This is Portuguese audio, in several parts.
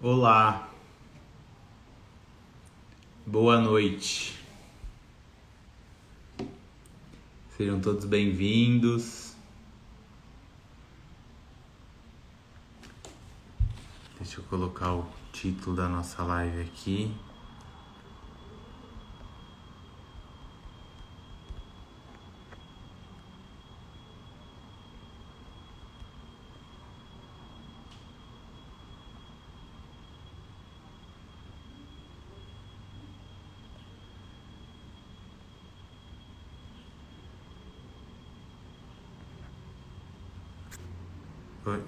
Olá, boa noite. Sejam todos bem-vindos. Deixa eu colocar o título da nossa live aqui. Oi.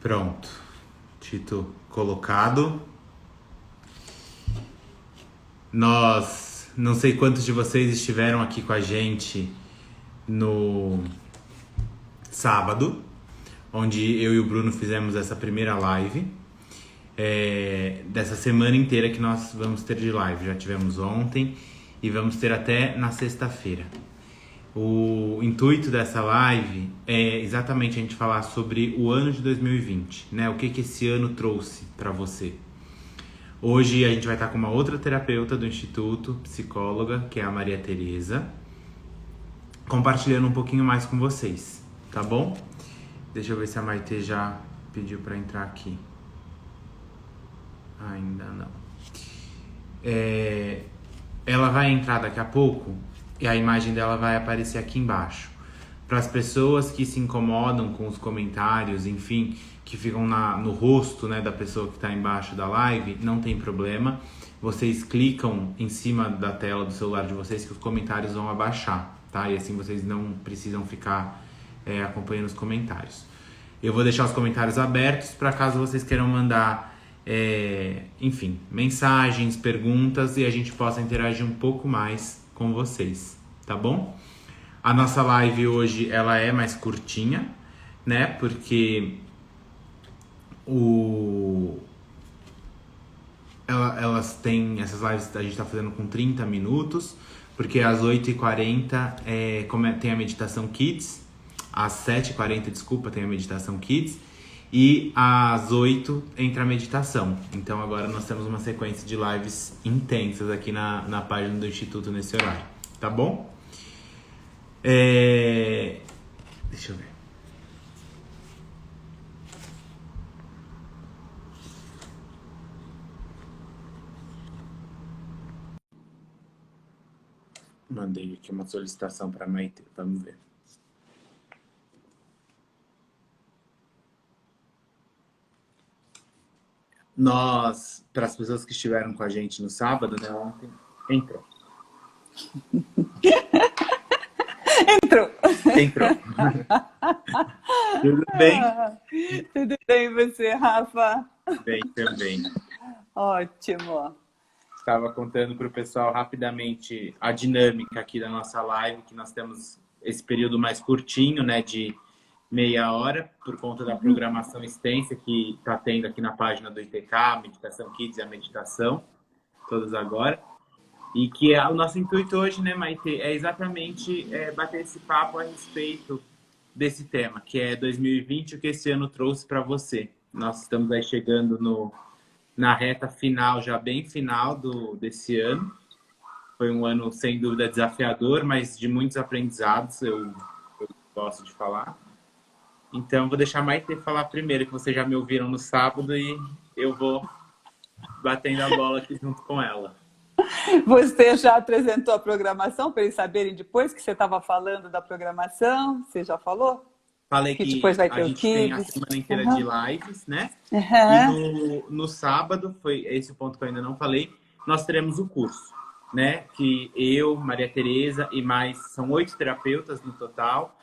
Pronto, título colocado. Não sei quantos de vocês estiveram aqui com a gente no sábado, onde eu e o Bruno fizemos essa primeira live. Dessa semana inteira que nós vamos ter de live. Já tivemos ontem e vamos ter até na sexta-feira. O intuito dessa live é exatamente a gente falar sobre o ano de 2020, né? O que esse ano trouxe para você. Hoje a gente vai estar com uma outra terapeuta do Instituto, psicóloga, que é a Maria Tereza, compartilhando um pouquinho mais com vocês, tá bom? Deixa eu ver se a Maite já pediu para entrar aqui. Ainda não. Ela vai entrar daqui a pouco e a imagem dela vai aparecer aqui embaixo. Para as pessoas que se incomodam com os comentários, enfim, que ficam no rosto, né, da pessoa que está embaixo da live, não tem problema. Vocês clicam em cima da tela do celular de vocês que os comentários vão abaixar, tá? E assim vocês não precisam ficar acompanhando os comentários. Eu vou deixar os comentários abertos para caso vocês queiram mandar enfim, mensagens, perguntas e a gente possa interagir um pouco mais com vocês, tá bom? A nossa live hoje, ela é mais curtinha, né? Porque elas têm, essas lives a gente tá fazendo com 30 minutos, porque às 8h40 tem a meditação Kids, às 7h40, desculpa, tem a meditação Kids, e às 8 entra a meditação. Então agora nós temos uma sequência de lives intensas aqui na página do Instituto nesse horário, tá bom? Deixa eu ver. Mandei aqui uma solicitação para Maite, vamos ver. Para as pessoas que estiveram com a gente no sábado, né, ontem, entrou. Entrou. Tudo bem? Tudo bem, e você, Rafa? Bem também. Ótimo. Estava contando para o pessoal rapidamente a dinâmica aqui da nossa live, que nós temos esse período mais curtinho, né, de meia hora, por conta da programação extensa que está tendo aqui na página do ITK, a Meditação Kids e a Meditação, todas agora. E que o nosso intuito hoje, né, Maite, é exatamente bater esse papo a respeito desse tema, que é 2020, o que esse ano trouxe para você. Nós estamos aí chegando na reta final, já bem final desse ano. Foi um ano, sem dúvida, desafiador, mas de muitos aprendizados, eu gosto de falar. Então, vou deixar a Maite falar primeiro, que vocês já me ouviram no sábado, e eu vou batendo a bola aqui junto com ela. Você já apresentou a programação para eles saberem depois que você estava falando da programação? Você já falou? Falei que depois vai ter a gente tem a Kids. semana inteira de lives, né? Uhum. E no sábado, foi esse o ponto que eu ainda não falei, nós teremos o curso, né? Que eu, Maria Tereza e mais, são 8 terapeutas no total.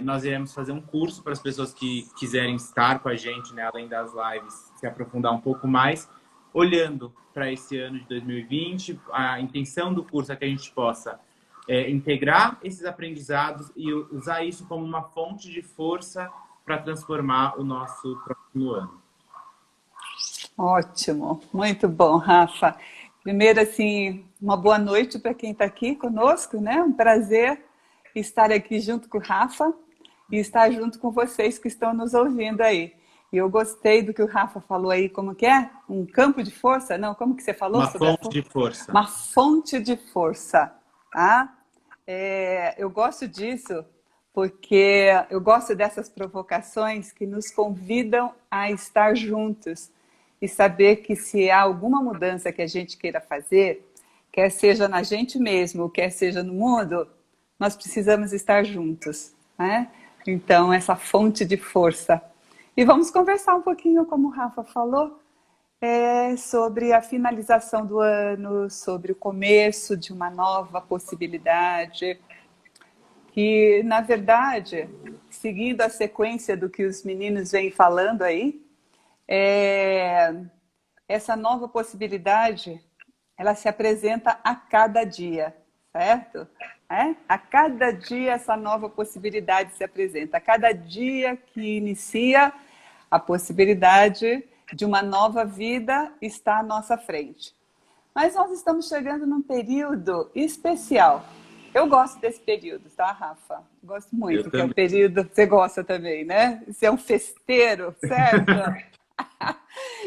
Nós iremos fazer um curso para as pessoas que quiserem estar com a gente, né? Além das lives, se aprofundar um pouco mais, olhando para esse ano de 2020. A intenção do curso é que a gente possa integrar esses aprendizados e usar isso como uma fonte de força para transformar o nosso próximo ano. Ótimo, muito bom, Rafa. Primeiro, assim, uma boa noite para quem está aqui conosco, né? Um prazer estar aqui junto com o Rafa e estar junto com vocês que estão nos ouvindo aí. E eu gostei do que o Rafa falou aí, como que é? Um campo de força? Não, como que você falou Uma sobre a fonte de força. Uma fonte de força, tá? Eu gosto disso porque eu gosto dessas provocações que nos convidam a estar juntos e saber que se há alguma mudança que a gente queira fazer, quer seja na gente mesmo, quer seja no mundo, nós precisamos estar juntos, né? Então, essa fonte de força. E vamos conversar um pouquinho, como o Rafa falou, sobre a finalização do ano, sobre o começo de uma nova possibilidade, que, na verdade, seguindo a sequência do que os meninos vêm falando aí, essa nova possibilidade, ela se apresenta a cada dia, certo? A cada dia essa nova possibilidade se apresenta. A cada dia que inicia, a possibilidade de uma nova vida está à nossa frente. Mas nós estamos chegando num período especial. Eu gosto desse período, tá, Rafa? Gosto muito, que é o período... Você gosta também, né? Você é um festeiro, certo?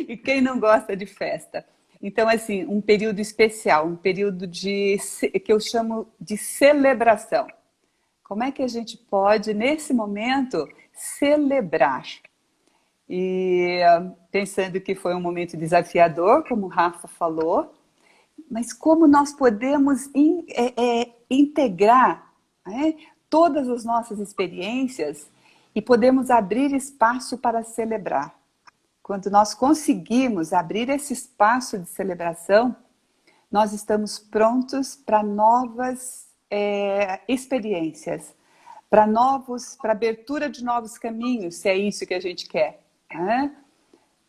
E quem não gosta de festa? Então, assim, um período especial, um período que eu chamo de celebração. Como é que a gente pode, nesse momento, celebrar? E pensando que foi um momento desafiador, como o Rafa falou, mas como nós podemos integrar todas as nossas experiências e podemos abrir espaço para celebrar. Quando nós conseguimos abrir esse espaço de celebração, nós estamos prontos para novas experiências, para abertura de novos caminhos, se é isso que a gente quer. Né?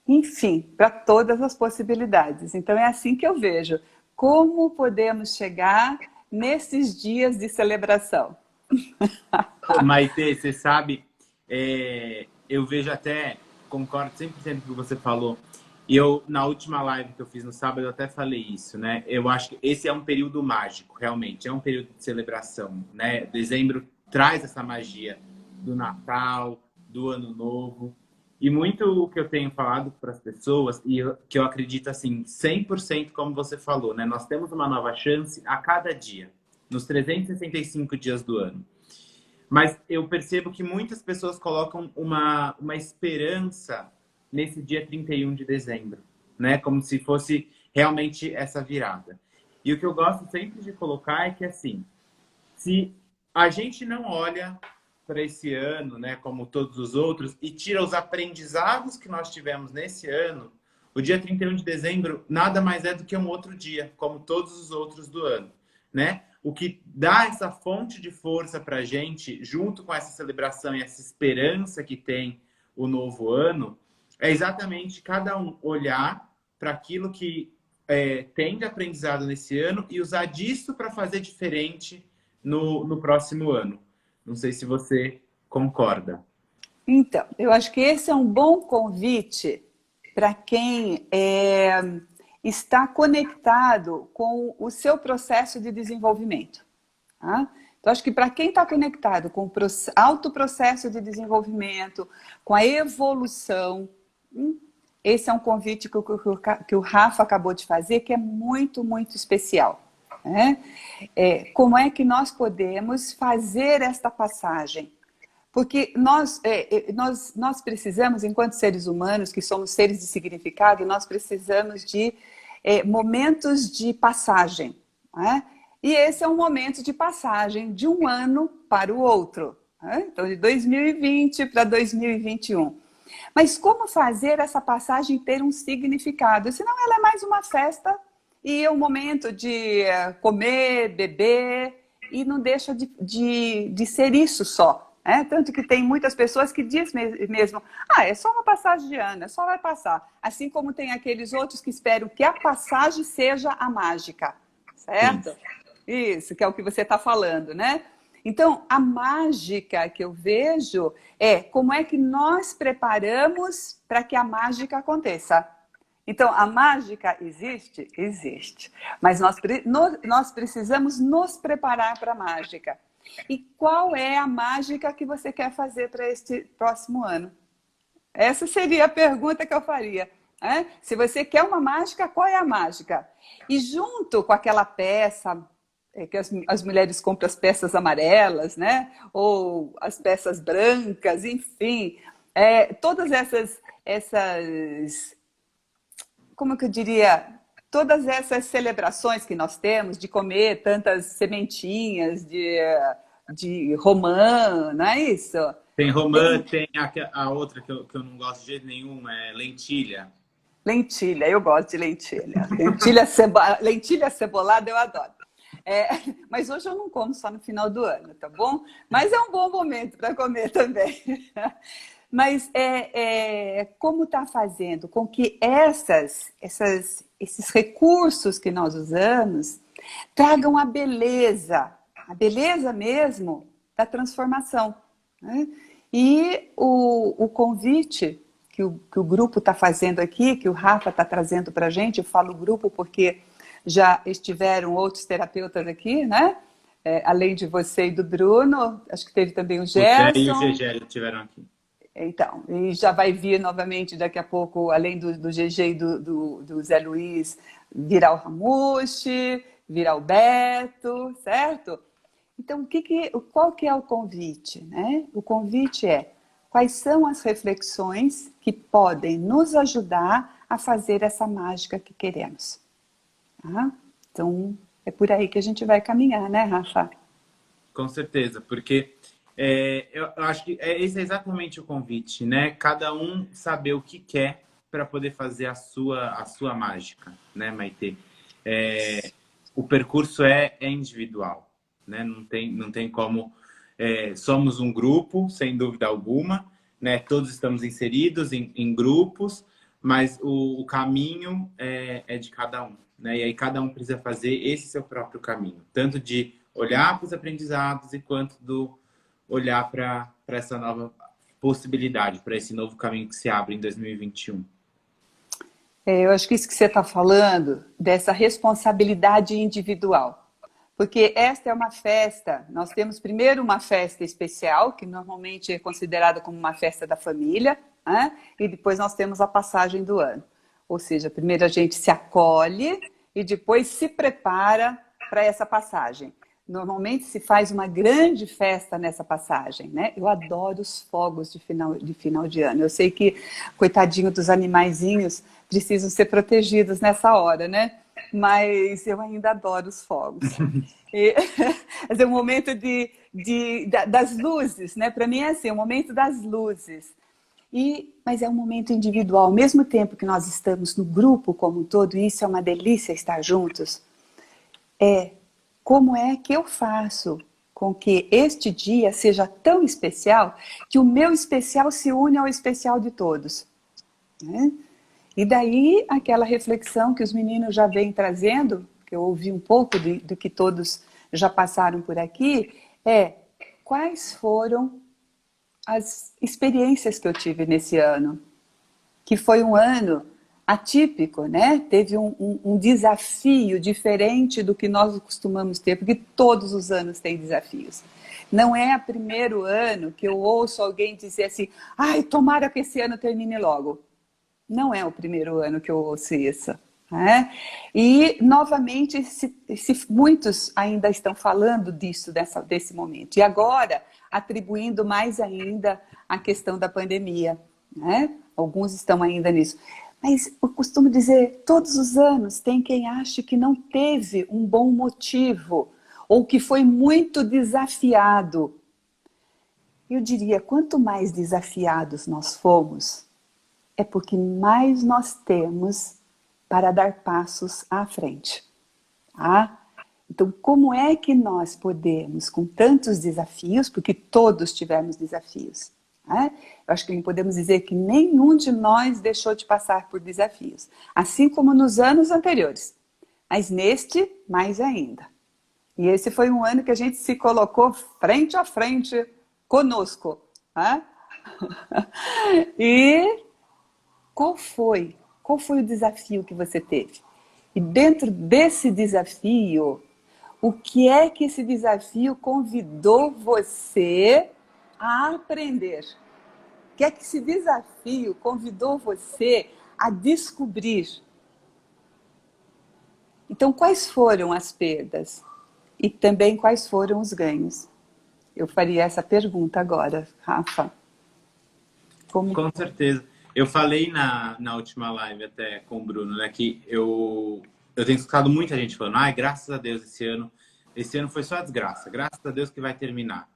Enfim, para todas as possibilidades. Então é assim que eu vejo. Como podemos chegar nesses dias de celebração? Maitê, você sabe, eu vejo até, concordo 100% com o que você falou, e eu, na última live que eu fiz no sábado, eu até falei isso, né? Eu acho que esse é um período mágico, realmente, é um período de celebração, né? Dezembro traz essa magia do Natal, do Ano Novo, e muito o que eu tenho falado para as pessoas, e que eu acredito assim, 100% como você falou, né? Nós temos uma nova chance a cada dia, nos 365 dias do ano. Mas eu percebo que muitas pessoas colocam uma esperança nesse dia 31 de dezembro, né? Como se fosse realmente essa virada. E o que eu gosto sempre de colocar é que, assim, se a gente não olha para esse ano, né, como todos os outros, e tira os aprendizados que nós tivemos nesse ano, o dia 31 de dezembro nada mais é do que um outro dia, como todos os outros do ano, né? O que dá essa fonte de força para a gente, junto com essa celebração e essa esperança que tem o novo ano, é exatamente cada um olhar para aquilo que tem de aprendizado nesse ano e usar disso para fazer diferente no próximo ano. Não sei se você concorda. Então, eu acho que esse é um bom convite para quem está conectado com o seu processo de desenvolvimento. Tá? Então, acho que para quem está conectado com o alto processo de desenvolvimento, com a evolução, esse é um convite que o Rafa acabou de fazer, que é muito, muito especial. Né? Como é que nós podemos fazer esta passagem? Porque nós precisamos, enquanto seres humanos, que somos seres de significado, nós precisamos de momentos de passagem. Né? E esse é um momento de passagem de um ano para o outro. Né? Então, de 2020 para 2021. Mas como fazer essa passagem ter um significado? Senão ela é mais uma festa e é um momento de comer, beber, e não deixa de ser isso só. Tanto que tem muitas pessoas que dizem mesmo, é só uma passagem de ano, é só vai passar. Assim como tem aqueles outros que esperam que a passagem seja a mágica, certo? Isso, que é o que você está falando, né? Então, a mágica que eu vejo é como é que nós preparamos para que a mágica aconteça. Então, a mágica existe? Existe. Mas nós precisamos nos preparar para a mágica. E qual é a mágica que você quer fazer para este próximo ano? Essa seria a pergunta que eu faria. Né? Se você quer uma mágica, qual é a mágica? E junto com aquela peça, que as mulheres compram as peças amarelas, né? Ou as peças brancas, enfim, todas essas, como que eu diria, todas essas celebrações que nós temos de comer tantas sementinhas de romã, não é isso? Tem romã, tem a outra que eu não gosto de jeito nenhum, é lentilha. Lentilha, eu gosto de lentilha. Lentilha cebolada eu adoro. Mas hoje eu não como só no final do ano, tá bom? Mas é um bom momento para comer também. Mas como está fazendo com que esses recursos que nós usamos tragam a beleza mesmo da transformação. Né? E o convite que o grupo está fazendo aqui, que o Rafa está trazendo para a gente, eu falo grupo porque já estiveram outros terapeutas aqui, né? Além de você e do Bruno, acho que teve também o Gerson. O Zé e o Gegélio estiveram aqui. Então, e já vai vir novamente daqui a pouco, além do GG e do Zé Luiz, virá o Ramushi, virá o Beto, certo? Então, qual que é o convite? Né? O convite é: quais são as reflexões que podem nos ajudar a fazer essa mágica que queremos? Tá? Então, é por aí que a gente vai caminhar, né, Rafa? Com certeza, porque eu acho que esse é exatamente o convite, né? Cada um saber o que quer para poder fazer a sua mágica, né, Maitê? O percurso é individual, né? Não tem como... somos um grupo, sem dúvida alguma, né? Todos estamos inseridos em grupos, mas o caminho é de cada um, né? E aí cada um precisa fazer esse seu próprio caminho, tanto de olhar para os aprendizados e quanto do olhar para essa nova possibilidade, para esse novo caminho que se abre em 2021. Eu acho que isso que você está falando, dessa responsabilidade individual. Porque esta é uma festa, nós temos primeiro uma festa especial, que normalmente é considerada como uma festa da família, né? E depois nós temos a passagem do ano. Ou seja, primeiro a gente se acolhe e depois se prepara para essa passagem. Normalmente se faz uma grande festa nessa passagem, né? Eu adoro os fogos de final de ano. Eu sei que, coitadinho dos animaizinhos, precisam ser protegidos nessa hora, né? Mas eu ainda adoro os fogos. É um momento das luzes, né? Para mim é assim, o momento das luzes. Mas é um momento individual. Ao mesmo tempo que nós estamos no grupo como um todo, e isso é uma delícia estar juntos, como é que eu faço com que este dia seja tão especial que o meu especial se une ao especial de todos, né? E daí aquela reflexão que os meninos já vêm trazendo, que eu ouvi um pouco do que todos já passaram por aqui, quais foram as experiências que eu tive nesse ano? Que foi um ano atípico, né? Teve um desafio diferente do que nós costumamos ter, porque todos os anos têm desafios. Não é o primeiro ano que eu ouço alguém dizer assim: ai, tomara que esse ano termine logo. Não é o primeiro ano que eu ouço isso. Né? E, novamente, muitos ainda estão falando desse momento. E agora, atribuindo mais ainda a questão da pandemia. Né? Alguns estão ainda nisso. Mas eu costumo dizer, todos os anos tem quem ache que não teve um bom motivo ou que foi muito desafiado. Eu diria, quanto mais desafiados nós fomos, é porque mais nós temos para dar passos à frente. Tá? Então, como é que nós podemos, com tantos desafios, porque todos tivemos desafios, né? Eu acho que não podemos dizer que nenhum de nós deixou de passar por desafios, assim como nos anos anteriores, mas neste, mais ainda. E esse foi um ano que a gente se colocou frente a frente conosco. Né? E... Qual foi o desafio que você teve? E dentro desse desafio, o que é que esse desafio convidou você a aprender? O que é que esse desafio convidou você a descobrir? Então, quais foram as perdas? E também quais foram os ganhos? Eu faria essa pergunta agora, Rafa. Com certeza. Eu falei na última live até com o Bruno, né, que eu tenho escutado muita gente falando, ai, graças a Deus esse ano foi só desgraça, graças a Deus que vai terminar.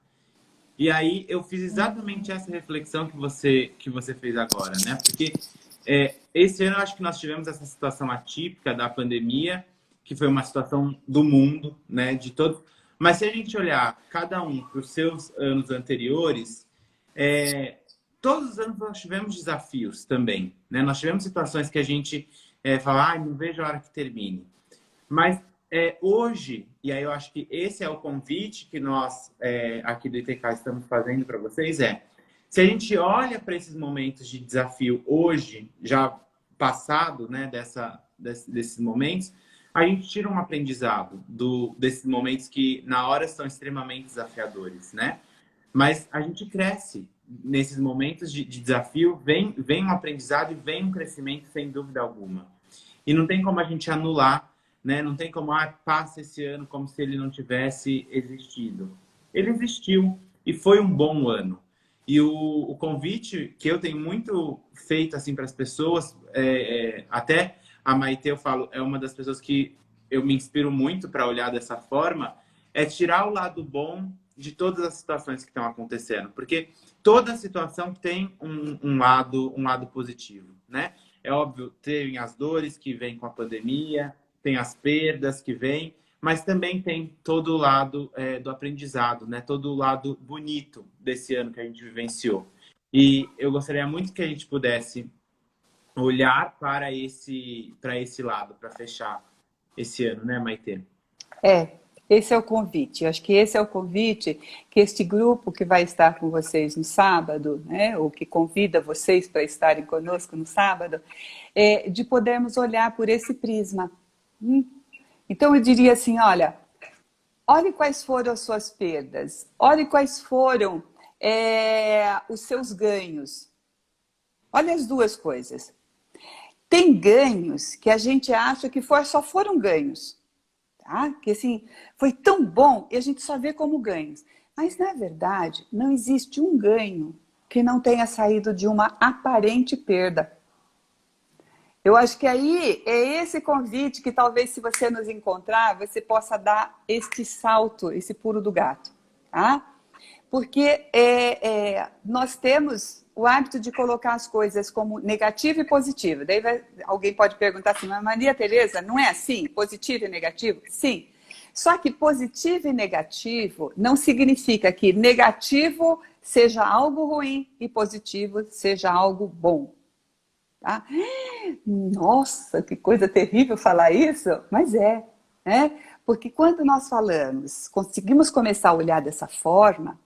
E aí eu fiz exatamente essa reflexão que você fez agora, né? Porque esse ano eu acho que nós tivemos essa situação atípica da pandemia, que foi uma situação do mundo, né? De todos. Mas se a gente olhar cada um para os seus anos anteriores, todos os anos nós tivemos desafios também, né? Nós tivemos situações que a gente fala, ai, não vejo a hora que termine. Mas hoje, e aí eu acho que esse é o convite que nós aqui do ITK estamos fazendo para vocês, se a gente olha para esses momentos de desafio hoje, já passado, né, desses momentos, a gente tira um aprendizado desses momentos que na hora são extremamente desafiadores, né? Mas a gente cresce nesses momentos de desafio, vem um aprendizado e vem um crescimento sem dúvida alguma. E não tem como a gente anular, né? Não tem como, passa esse ano como se ele não tivesse existido. Ele existiu e foi um bom ano. E o convite que eu tenho muito feito assim para as pessoas, até a Maite, eu falo, é uma das pessoas que eu me inspiro muito para olhar dessa forma, é tirar o lado bom de todas as situações que estão acontecendo. Porque toda situação tem um lado positivo, né? É óbvio, tem as dores que vêm com a pandemia, tem as perdas que vêm, mas também tem todo o lado do aprendizado, né? Todo o lado bonito desse ano que a gente vivenciou. E eu gostaria muito que a gente pudesse olhar para esse lado, para fechar esse ano, né, Maitê? Esse é o convite. Eu acho que esse é o convite que este grupo que vai estar com vocês no sábado, né, ou que convida vocês para estarem conosco no sábado, de podermos olhar por esse prisma. Então eu diria assim, olhe quais foram as suas perdas, olhe quais foram os seus ganhos. Olha as duas coisas. Tem ganhos que a gente acha que só foram ganhos. Tá? Que assim, foi tão bom e a gente só vê como ganhos. Mas, na verdade, não existe um ganho que não tenha saído de uma aparente perda. Eu acho que aí é esse convite que talvez, se você nos encontrar, você possa dar este salto, esse pulo do gato. Tá? Porque nós temos o hábito de colocar as coisas como negativo e positivo. Daí alguém pode perguntar assim, mas Maria Tereza, não é assim? Positivo e negativo? Sim. Só que positivo e negativo não significa que negativo seja algo ruim e positivo seja algo bom. Tá? Nossa, que coisa terrível falar isso, mas porque quando nós falamos, conseguimos começar a olhar dessa forma,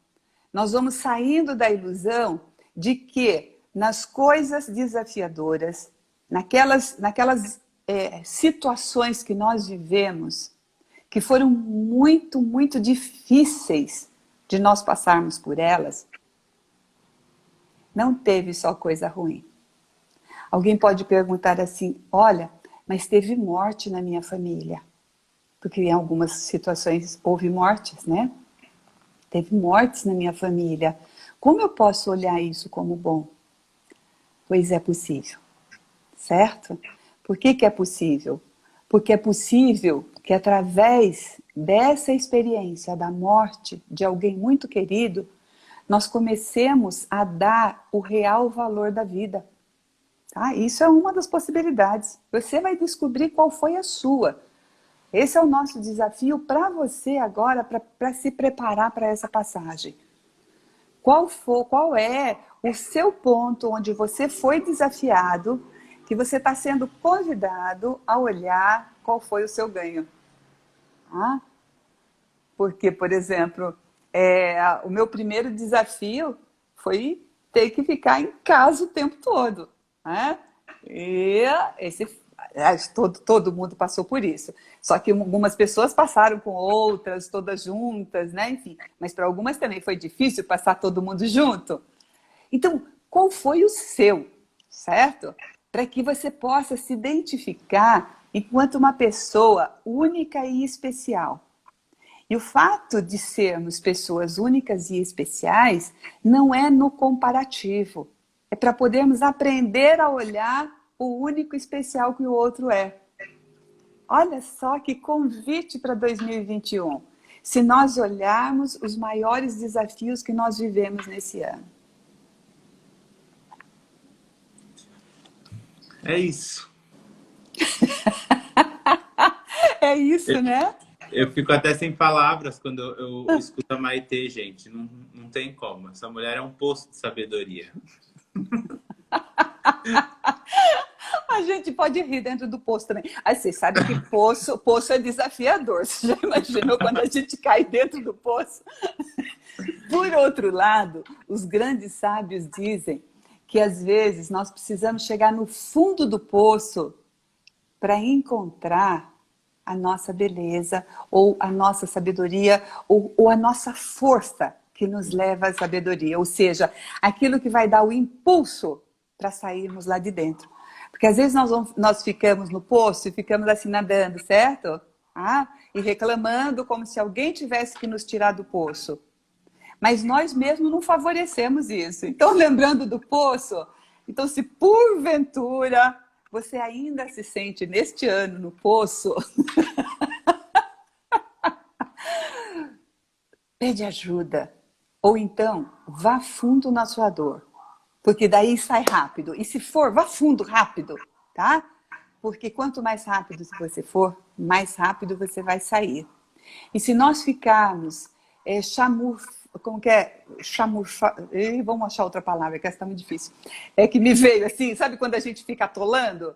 nós vamos saindo da ilusão de que nas coisas desafiadoras, naquelas situações que nós vivemos, que foram muito, muito difíceis de nós passarmos por elas, não teve só coisa ruim. Alguém pode perguntar assim, olha, mas teve morte na minha família. Porque em algumas situações houve mortes, né? Teve mortes na minha família. Como eu posso olhar isso como bom? Pois é possível, certo? Por que é possível? Porque é possível que através dessa experiência da morte de alguém muito querido, nós comecemos a dar o real valor da vida. Tá? Isso é uma das possibilidades. Você vai descobrir qual foi a sua. Esse é o nosso desafio para você agora, para se preparar para essa passagem. Qual é o seu ponto onde você foi desafiado, que você está sendo convidado a olhar qual foi o seu ganho? Ah? Porque, por exemplo, o meu primeiro desafio foi ter que ficar em casa o tempo todo. Né? E todo mundo passou por isso. Só que algumas pessoas passaram com outras, todas juntas, né? Enfim, mas para algumas também foi difícil passar todo mundo junto. Então, qual foi o seu, certo? Para que você possa se identificar enquanto uma pessoa única e especial. E o fato de sermos pessoas únicas e especiais não é no comparativo. É para podermos aprender a olhar o único e especial que o outro é. Olha só que convite para 2021. Se nós olharmos os maiores desafios que nós vivemos nesse ano. É isso. É isso, né? Eu fico até sem palavras quando eu escuto a Maitê, gente. Não tem como. Essa mulher é um poço de sabedoria. A gente pode rir dentro do poço também. Aí você sabe que poço é desafiador. Você já imaginou quando a gente cai dentro do poço? Por outro lado, os grandes sábios dizem que às vezes nós precisamos chegar no fundo do poço para encontrar a nossa beleza, ou a nossa sabedoria, ou a nossa força que nos leva à sabedoria. Ou seja, aquilo que vai dar o impulso para sairmos lá de dentro. Porque às vezes nós ficamos no poço e ficamos assim nadando, certo? E reclamando como se alguém tivesse que nos tirar do poço. Mas nós mesmos não favorecemos isso. Então, lembrando do poço, então se porventura você ainda se sente neste ano no poço, pede ajuda. Ou então, vá fundo na sua dor. Porque daí sai rápido. E se for, vá fundo rápido, tá? Porque quanto mais rápido você for, mais rápido você vai sair. E se nós ficarmos como que é? Vamos achar outra palavra, que essa está muito difícil. É que me veio assim, sabe quando a gente fica atolando?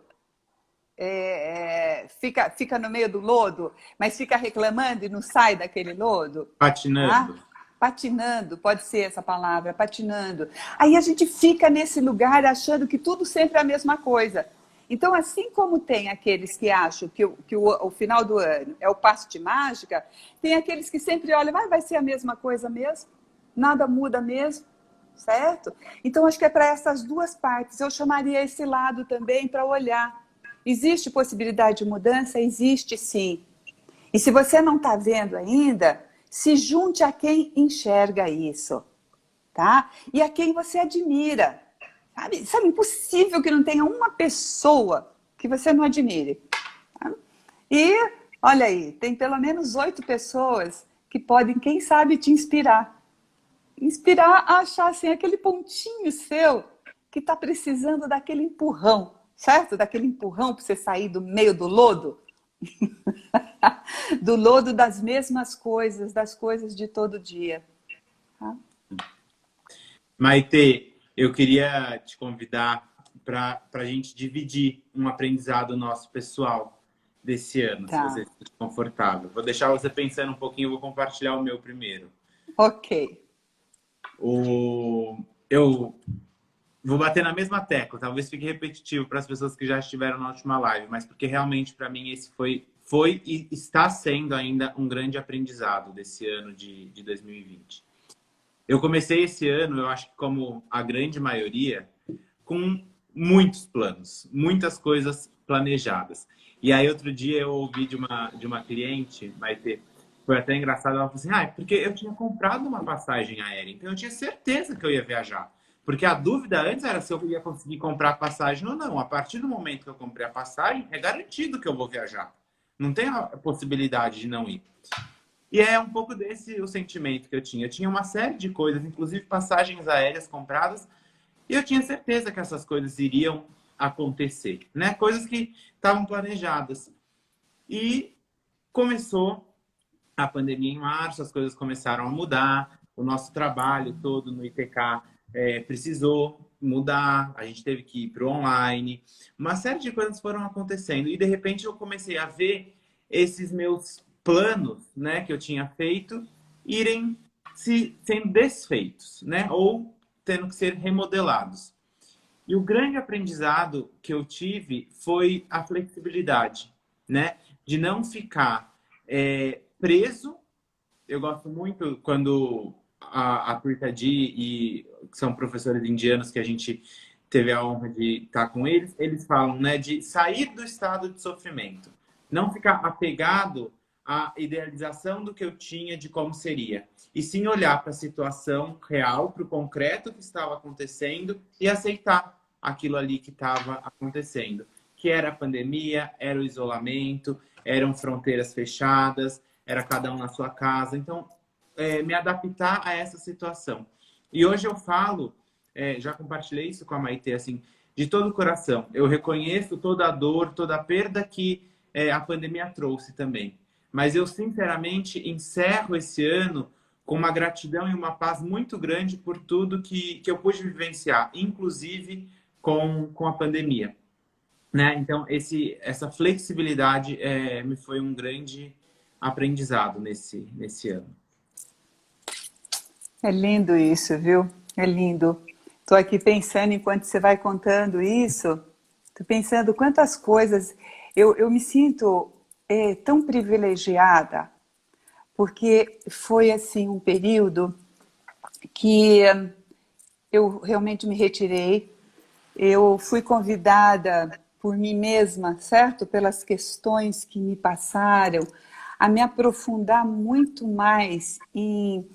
Fica no meio do lodo, mas fica reclamando e não sai daquele lodo. Patinando. Patinando, pode ser essa palavra, patinando. Aí a gente fica nesse lugar achando que tudo sempre é a mesma coisa. Então, assim como tem aqueles que acham que o final do ano é o passe de mágica, tem aqueles que sempre olham, vai ser a mesma coisa mesmo, nada muda mesmo, certo? Então, acho que é para essas duas partes. Eu chamaria esse lado também para olhar. Existe possibilidade de mudança? Existe sim. E se você não está vendo ainda, se junte a quem enxerga isso, tá? E a quem você admira. Sabe, impossível que não tenha uma pessoa que você não admire. Tá? E, olha aí, tem pelo menos 8 pessoas que podem, quem sabe, te inspirar. Inspirar a achar, assim, aquele pontinho seu que está precisando daquele empurrão, certo? Daquele empurrão para você sair do meio do lodo. Do lodo das mesmas coisas, das coisas de todo dia. Tá? Maitê, eu queria te convidar para a gente dividir um aprendizado nosso pessoal desse ano, Tá. se você se sente confortável. Vou deixar você pensando um pouquinho, vou compartilhar o meu primeiro. Ok. Eu vou bater na mesma tecla, talvez fique repetitivo para as pessoas que já estiveram na última live, mas porque realmente para mim esse foi e está sendo ainda um grande aprendizado desse ano de 2020. Eu comecei esse ano, eu acho que como a grande maioria, com muitos planos, muitas coisas planejadas. E aí outro dia eu ouvi de uma cliente, Maitê, foi até engraçado, ela falou assim, porque eu tinha comprado uma passagem aérea, então eu tinha certeza que eu ia viajar. Porque a dúvida antes era se eu ia conseguir comprar a passagem ou não. A partir do momento que eu comprei a passagem, é garantido que eu vou viajar. Não tem a possibilidade de não ir. E é um pouco desse o sentimento que eu tinha. Eu tinha uma série de coisas, inclusive passagens aéreas compradas, e eu tinha certeza que essas coisas iriam acontecer, né? Coisas que estavam planejadas. E começou a pandemia em março, as coisas começaram a mudar, o nosso trabalho todo no ITK precisou mudar, a gente teve que ir para o online, uma série de coisas foram acontecendo e de repente eu comecei a ver esses meus planos, né, que eu tinha feito irem sendo desfeitos, né, ou tendo que ser remodelados. E o grande aprendizado que eu tive foi a flexibilidade, né? De não ficar preso. Eu gosto muito quando a Prita Dee, que são professores indianos que a gente teve a honra de estar com eles, eles falam, né, de sair do estado de sofrimento. Não ficar apegado à idealização do que eu tinha de como seria. E sim olhar para a situação real, para o concreto que estava acontecendo e aceitar aquilo ali que estava acontecendo. Que era a pandemia, era o isolamento, eram fronteiras fechadas, era cada um na sua casa. Então, me adaptar a essa situação. E hoje eu falo, já compartilhei isso com a Maitê, assim, de todo o coração. Eu reconheço toda a dor, toda a perda que a pandemia trouxe também. Mas eu, sinceramente, encerro esse ano com uma gratidão e uma paz muito grande por tudo que eu pude vivenciar, inclusive com a pandemia. Né? Então, essa flexibilidade me foi um grande aprendizado nesse ano. É lindo isso, viu? É lindo. Estou aqui pensando, enquanto você vai contando isso, estou pensando quantas coisas... Eu me sinto tão privilegiada, porque foi assim um período que eu realmente me retirei. Eu fui convidada por mim mesma, certo? Pelas questões que me passaram, a me aprofundar muito mais em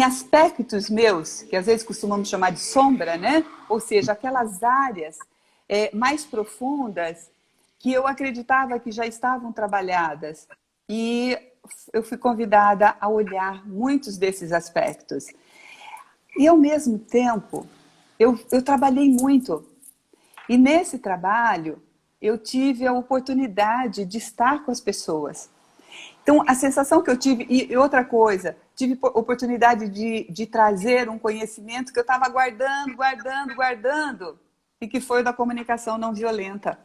aspectos meus, que às vezes costumamos chamar de sombra, né? Ou seja, aquelas áreas mais profundas que eu acreditava que já estavam trabalhadas. E eu fui convidada a olhar muitos desses aspectos. E, ao mesmo tempo, eu trabalhei muito. E nesse trabalho, eu tive a oportunidade de estar com as pessoas. Então, a sensação que eu tive... E outra coisa, tive oportunidade de trazer um conhecimento que eu estava guardando, e que foi o da comunicação não violenta.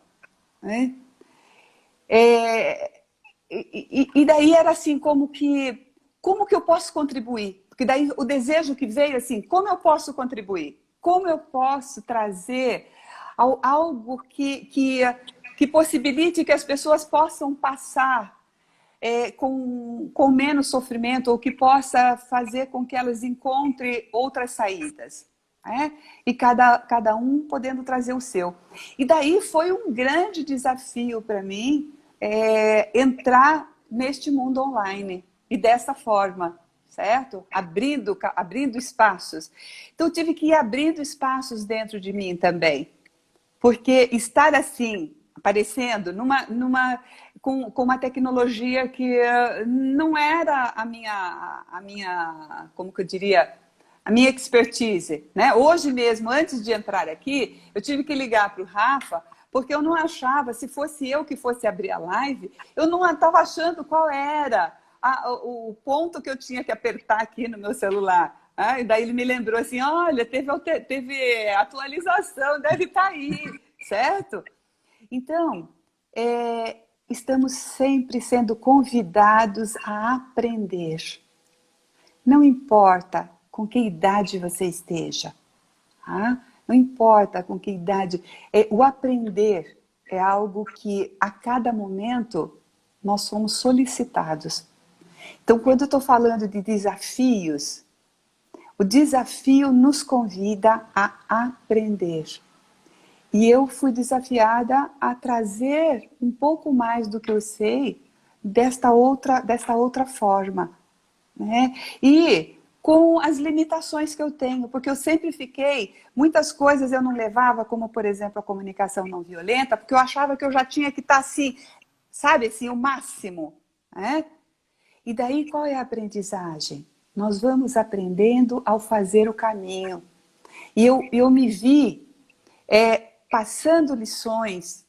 Né? E daí era assim, como que eu posso contribuir? Porque daí o desejo que veio assim, como eu posso contribuir? Como eu posso trazer algo que possibilite que as pessoas possam passar com menos sofrimento, ou que possa fazer com que elas encontrem outras saídas. Né? E cada um podendo trazer o seu. E daí foi um grande desafio para mim entrar neste mundo online. E dessa forma, certo? Abrindo espaços. Então, eu tive que ir abrindo espaços dentro de mim também. Porque estar assim, aparecendo com uma tecnologia que não era a minha, como que eu diria, a minha expertise, né? Hoje mesmo, antes de entrar aqui, eu tive que ligar para o Rafa, porque eu não achava, se fosse eu que fosse abrir a live, eu não estava achando qual era o ponto que eu tinha que apertar aqui no meu celular. E daí ele me lembrou assim, olha, teve atualização, deve estar aí, certo? Então, estamos sempre sendo convidados a aprender. Não importa com que idade você esteja. Não importa com que idade. O aprender é algo que, a cada momento, nós somos solicitados. Então, quando eu estou falando de desafios, o desafio nos convida a aprender. E eu fui desafiada a trazer um pouco mais do que eu sei desta outra forma. Né? E com as limitações que eu tenho, porque eu sempre fiquei, muitas coisas eu não levava, como por exemplo a comunicação não violenta, porque eu achava que eu já tinha que estar assim, sabe assim, o máximo. Né? E daí qual é a aprendizagem? Nós vamos aprendendo ao fazer o caminho. E eu me vi passando lições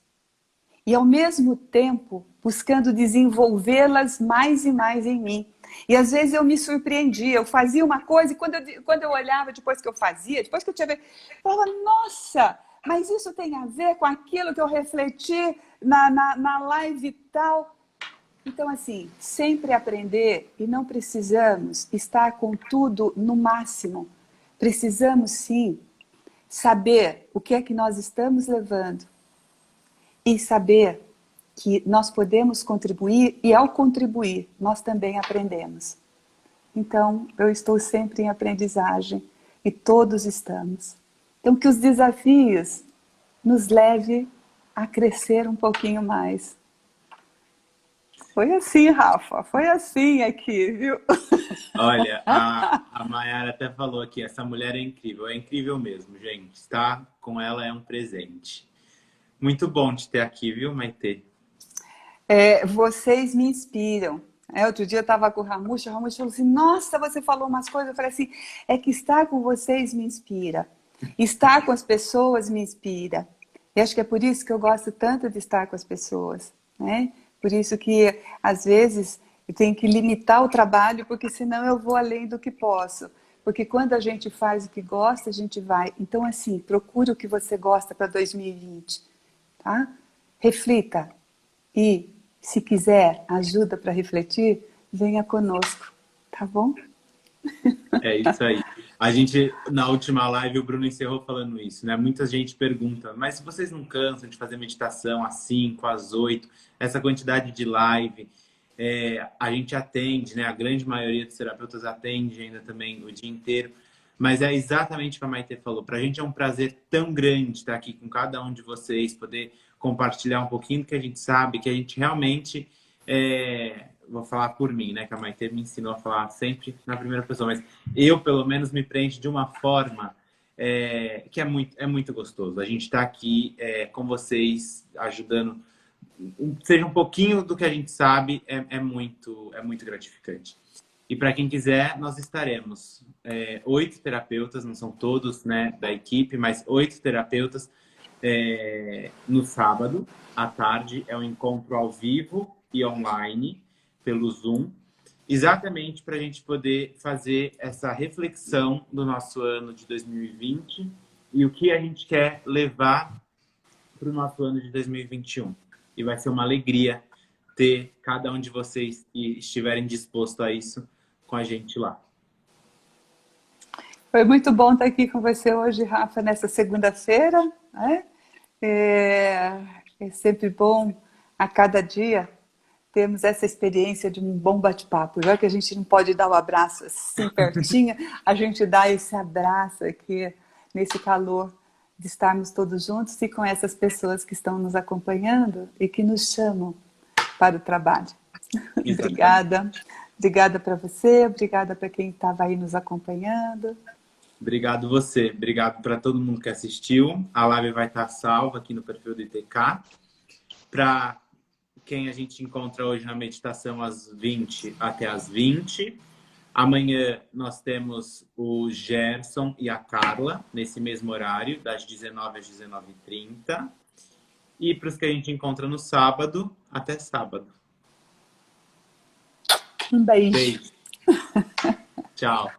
e ao mesmo tempo buscando desenvolvê-las mais e mais em mim. E às vezes eu me surpreendia, eu fazia uma coisa e quando eu olhava depois que eu fazia, depois que eu tinha feito, eu falava, nossa, mas isso tem a ver com aquilo que eu refleti na live e tal. Então assim, sempre aprender e não precisamos estar com tudo no máximo. Precisamos sim saber o que é que nós estamos levando e saber que nós podemos contribuir e ao contribuir nós também aprendemos. Então, eu estou sempre em aprendizagem e todos estamos. Então, que os desafios nos levem a crescer um pouquinho mais. Foi assim, Rafa, foi assim aqui, viu? Olha, a Mayara até falou aqui, essa mulher é incrível mesmo, gente. Estar com ela é um presente. Muito bom te ter aqui, viu, Maitê? Vocês me inspiram. Outro dia eu estava com o Ramush falou assim, nossa, você falou umas coisas. Eu falei assim, é que estar com vocês me inspira. Estar com as pessoas me inspira. E acho que é por isso que eu gosto tanto de estar com as pessoas, né? Por isso que, às vezes, eu tenho que limitar o trabalho, porque senão eu vou além do que posso. Porque quando a gente faz o que gosta, a gente vai. Então, assim, procure o que você gosta para 2020, tá? Reflita. E, se quiser ajuda para refletir, venha conosco, tá bom? É isso aí. A gente, na última live, o Bruno encerrou falando isso, né? Muita gente pergunta, mas se vocês não cansam de fazer meditação às 5, às 8, essa quantidade de live, a gente atende, né? A grande maioria dos terapeutas atende ainda também o dia inteiro, mas é exatamente o que a Maitê falou. Para a gente é um prazer tão grande estar aqui com cada um de vocês, poder compartilhar um pouquinho do que a gente sabe, que a gente realmente... vou falar por mim, né? Que a Maitê me ensinou a falar sempre na primeira pessoa, mas eu, pelo menos, me preenche de uma forma que é muito gostoso. A gente está aqui com vocês, ajudando, seja um pouquinho do que a gente sabe, é muito gratificante. E para quem quiser, nós estaremos 8 terapeutas, não são todos, né, da equipe, mas 8 terapeutas no sábado, à tarde, é um encontro ao vivo e online, pelo Zoom, exatamente para a gente poder fazer essa reflexão do nosso ano de 2020 e o que a gente quer levar para o nosso ano de 2021. E vai ser uma alegria ter cada um de vocês que estiverem dispostos a isso com a gente lá. Foi muito bom estar aqui com você hoje, Rafa, nessa segunda-feira, né? É sempre bom a cada dia termos essa experiência de um bom bate-papo. Já que a gente não pode dar o abraço assim pertinho, a gente dá esse abraço aqui, nesse calor de estarmos todos juntos e com essas pessoas que estão nos acompanhando e que nos chamam para o trabalho. Obrigada. Obrigada para você, obrigada para quem estava aí nos acompanhando. Obrigado você, obrigado para todo mundo que assistiu. A live vai estar salva aqui no perfil do ITK. Para quem a gente encontra hoje na meditação às 20 até às 20. Amanhã nós temos o Gerson e a Carla, nesse mesmo horário, das 19 às 19h30. E para os que a gente encontra no sábado, até sábado. Um beijo. Beijo. Tchau.